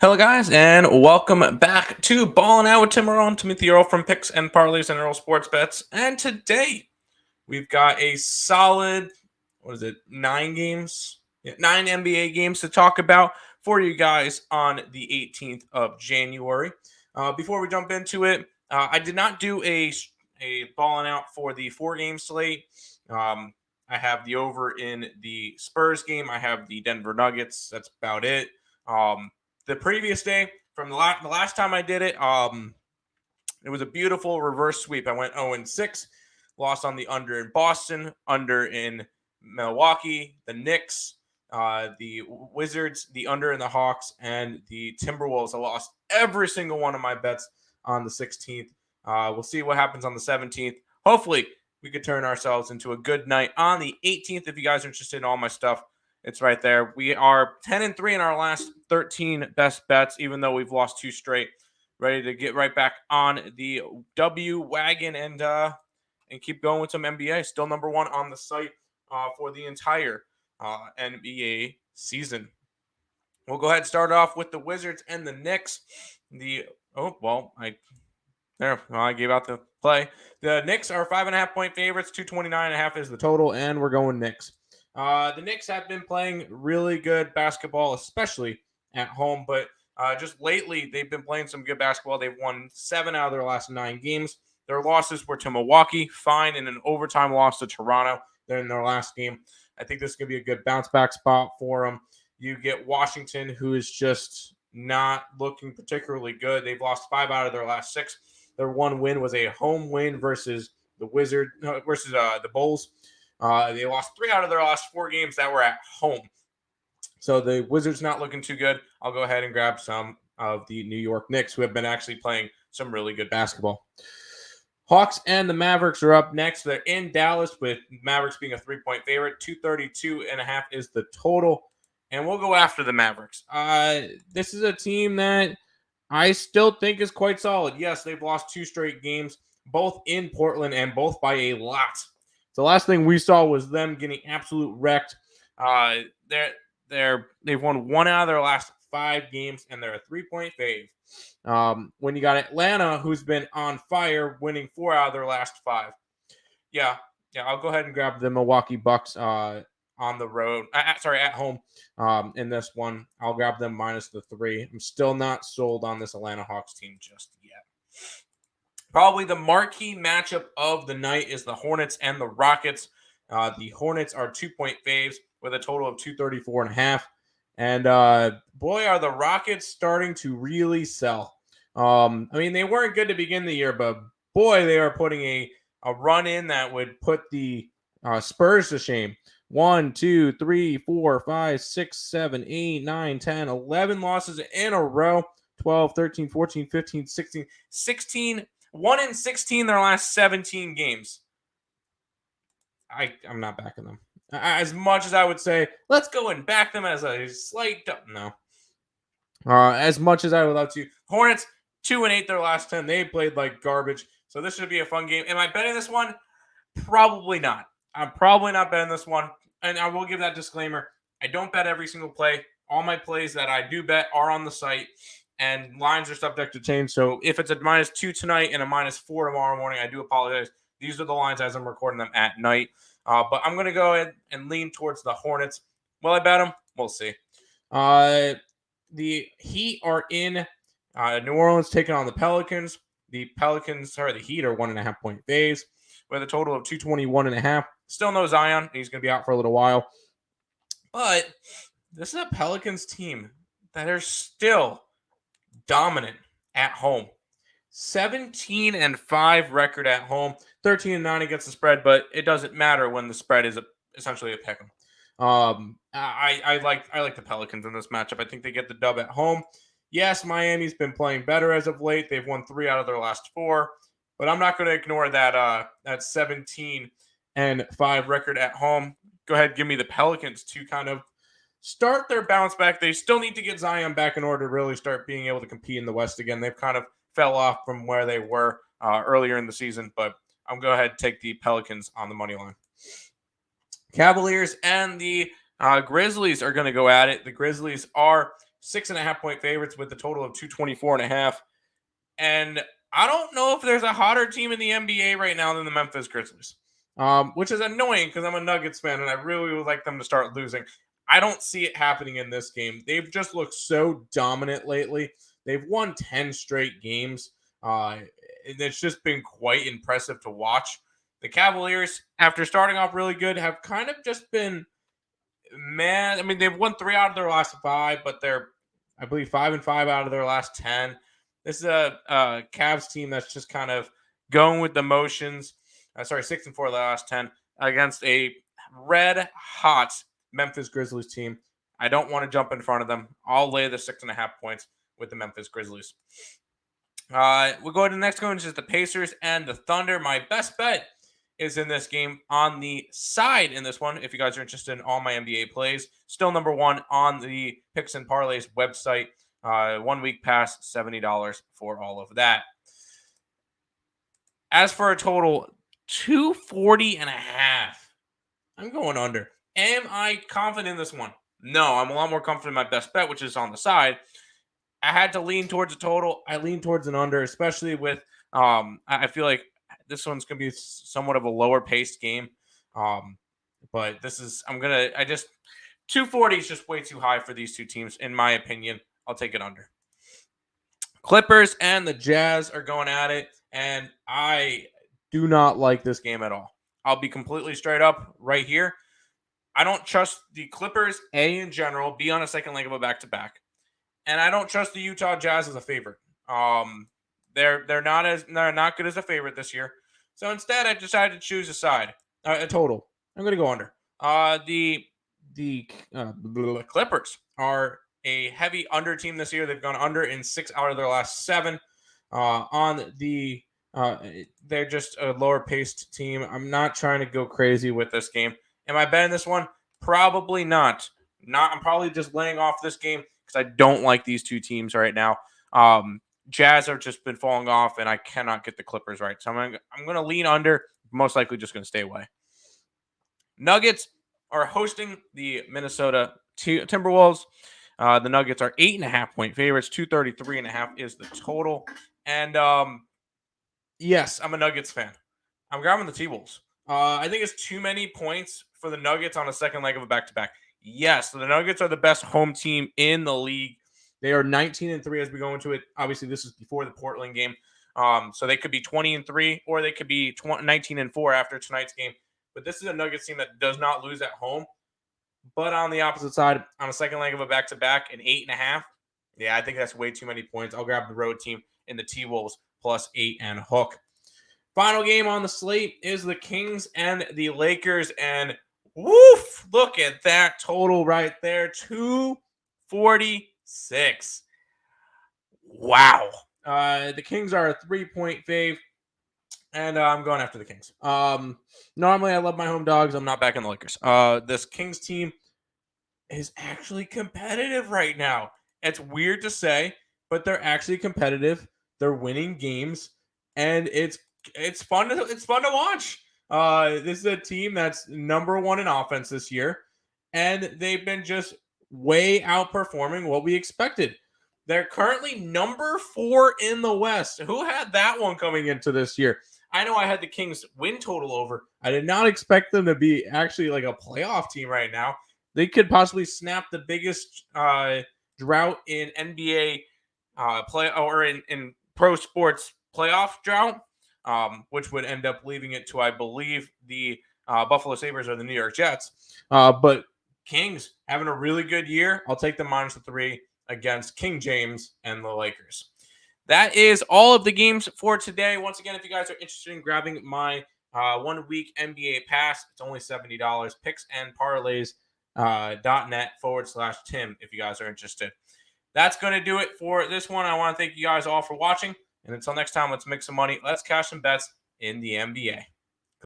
Hello, guys, and welcome back to Ballin Out with Timothy Earle from Picks and Parlays and Earle Sports Bets. And today we've got a solid, 9 games? Yeah, 9 NBA games to talk about for you guys on the 18th of January. Before we jump into it, I did not do a Ballin Out for the 4 game slate. I have the over in the Spurs game. I have the Denver Nuggets. That's about it. The previous day, from the last time I did it, it was a beautiful reverse sweep. I went 0-6, lost on the under in Boston, under in Milwaukee, the Knicks, the Wizards, the under in the Hawks, and the Timberwolves. I lost every single one of my bets on the 16th. We'll see what happens on the 17th. Hopefully, we could turn ourselves into a good night on the 18th. If you guys are interested in all my stuff, it's right there. We are 10-3 in our last 13 best bets, even though we've lost 2 straight. Ready to get right back on the W wagon and keep going with some NBA. Still number 1 on the site for the entire NBA season. We'll go ahead and start off with the Wizards and the Knicks. I gave out the play. The Knicks are 5.5-point favorites. 229.5 is the total, and we're going Knicks. The Knicks have been playing really good basketball, especially at home, but just lately they've been playing some good basketball. They've won 7 out of their last 9 games. Their losses were to Milwaukee, fine, and an overtime loss to Toronto. They're in their last game. I think this could be a good bounce back spot for them. You get Washington, who is just not looking particularly good. They've lost 5 out of their last 6. Their one win was a home win versus the Bulls. They lost 3 out of their last 4 games that were at home. So the Wizards not looking too good. I'll go ahead and grab some of the New York Knicks, who have been actually playing some really good basketball. Hawks and the Mavericks are up next. They're in Dallas, with Mavericks being a 3-point favorite. 232.5 is the total. And we'll go after the Mavericks. This is a team that I still think is quite solid. Yes, they've lost 2 straight games, both in Portland and both by a lot. The last thing we saw was them getting absolute wrecked. They've won 1 out of their last 5 games, and they're a 3-point fave. When you got Atlanta, who's been on fire, winning 4 out of their last 5. Yeah, I'll go ahead and grab the Milwaukee Bucks on the road. At home. In this one, I'll grab them minus the 3. I'm still not sold on this Atlanta Hawks team just yet. Probably the marquee matchup of the night is the Hornets and the Rockets. The Hornets are 2-point faves with a total of 234.5. And boy, are the Rockets starting to really sell. They weren't good to begin the year, but boy, they are putting a run in that would put the Spurs to shame. 1, 2, 3, 4, 5, 6, 7, 8, 9, 10, 11 losses in a row. 12, 13, 14, 15, 16, 1-16 their last 17 games. I'm not backing them. As much as I would say, let's go and back them as a slight no. As much as I would love to. Hornets, 2-8 their last 10. They played like garbage. So this should be a fun game. Am I betting this one? Probably not. I'm probably not betting this one. And I will give that disclaimer. I don't bet every single play. All my plays that I do bet are on the site, and lines are subject to change. So if it's a -2 tonight and a -4 tomorrow morning, I do apologize. These are the lines as I'm recording them at night. But I'm going to go ahead and lean towards the Hornets. Will I bet them? We'll see. The Heat are in New Orleans taking on the Pelicans. The Heat are 1.5-point faves with a total of 221.5. Still no Zion. He's going to be out for a little while. But this is a Pelicans team that are still dominant at home. 17-5 record at home. 13-9 against the spread, but it doesn't matter when the spread is essentially a pick 'em. I like the Pelicans in this matchup. I think they get the dub at home. Yes, Miami's been playing better as of late. They've won 3 out of their last 4, but I'm not going to ignore that 17-5 record at home. Go ahead, give me the Pelicans to kind of start their bounce back. They still need to get Zion back in order to really start being able to compete in the West again. They've kind of fell off from where they were earlier in the season, but I'm going to go ahead and take the Pelicans on the money line. Cavaliers and the Grizzlies are going to go at it. The Grizzlies are 6.5-point favorites with a total of 224.5. And I don't know if there's a hotter team in the NBA right now than the Memphis Grizzlies, which is annoying because I'm a Nuggets fan and I really would like them to start losing. I don't see it happening in this game. They've just looked so dominant lately. They've won 10 straight games. It's just been quite impressive to watch. The Cavaliers, after starting off really good, have kind of just been mad. I mean, they've won 3 out of their last 5, but they're, I believe, 5-5 out of their last 10. This is a Cavs team that's just kind of going with the motions. 6-4 of the last 10 against a red-hot Memphis Grizzlies team. I don't want to jump in front of them. I'll lay the 6.5 points with the Memphis Grizzlies. We'll go to the next one, which is the Pacers and the Thunder. My best bet is in this game on the side in this one. If you guys are interested in all my NBA plays, still number 1 on the Picks and Parlays website. 1 week pass, $70 for all of that. As for a total, 240.5. I'm going under. Am I confident in this one? No, I'm a lot more confident in my best bet, which is on the side. I had to lean towards a total. I lean towards an under, especially with I feel like this one's going to be somewhat of a lower paced game. But this is 240 is just way too high for these two teams, in my opinion. I'll take it under. Clippers and the Jazz are going at it, and I do not like this game at all. I'll be completely straight up right here. I don't trust the Clippers, in general, be on a second leg of a back-to-back. And I don't trust the Utah Jazz as a favorite. They're not good as a favorite this year. So instead, I decided to choose a side, a total. I'm going to go under. The Clippers are a heavy under team this year. They've gone under in 6 out of their last 7. They're just a lower paced team. I'm not trying to go crazy with this game. Am I betting this one? Probably not. I'm probably just laying off this game because I don't like these two teams right now. Jazz have just been falling off, and I cannot get the Clippers right. So I'm going to lean under. Most likely just going to stay away. Nuggets are hosting the Minnesota Timberwolves. The Nuggets are 8.5-point favorites. 233.5 is the total. And yes, I'm a Nuggets fan. I'm grabbing the T-Wolves. I think it's too many points for the Nuggets on a second leg of a back-to-back. Yes, so the Nuggets are the best home team in the league. They are 19-3 as we go into it. Obviously, this is before the Portland game. So they could be 20-3 or they could be 19-4 after tonight's game. But this is a Nuggets team that does not lose at home. But on the opposite side, on a second leg of a back-to-back, an 8.5. Yeah, I think that's way too many points. I'll grab the road team in the T-Wolves plus 8 and hook. Final game on the slate is the Kings and the Lakers. And woof, look at that total right there. 246. Wow. The Kings are a 3-point fave. And I'm going after the Kings. Normally, I love my home dogs. I'm not backing the Lakers. This Kings team is actually competitive right now. It's weird to say, but they're actually competitive. They're winning games, and it's fun to watch. This is a team that's number 1 in offense this year, and they've been just way outperforming what we expected. They're currently number 4 in the West. Who had that one coming into this year? I know I had the Kings win total over. I did not expect them to be actually like a playoff team right now. They could possibly snap the biggest drought in NBA play or in pro sports playoff drought, which would end up leaving it to, I believe, the Buffalo Sabres or the New York Jets. But Kings having a really good year. I'll take the -3 against King James and the Lakers. That is all of the games for today. Once again, if you guys are interested in grabbing my 1-week NBA pass, it's only $70. picksandparlays.net/Tim if you guys are interested. That's going to do it for this one. I want to thank you guys all for watching. And until next time, let's make some money. Let's cash some bets in the NBA.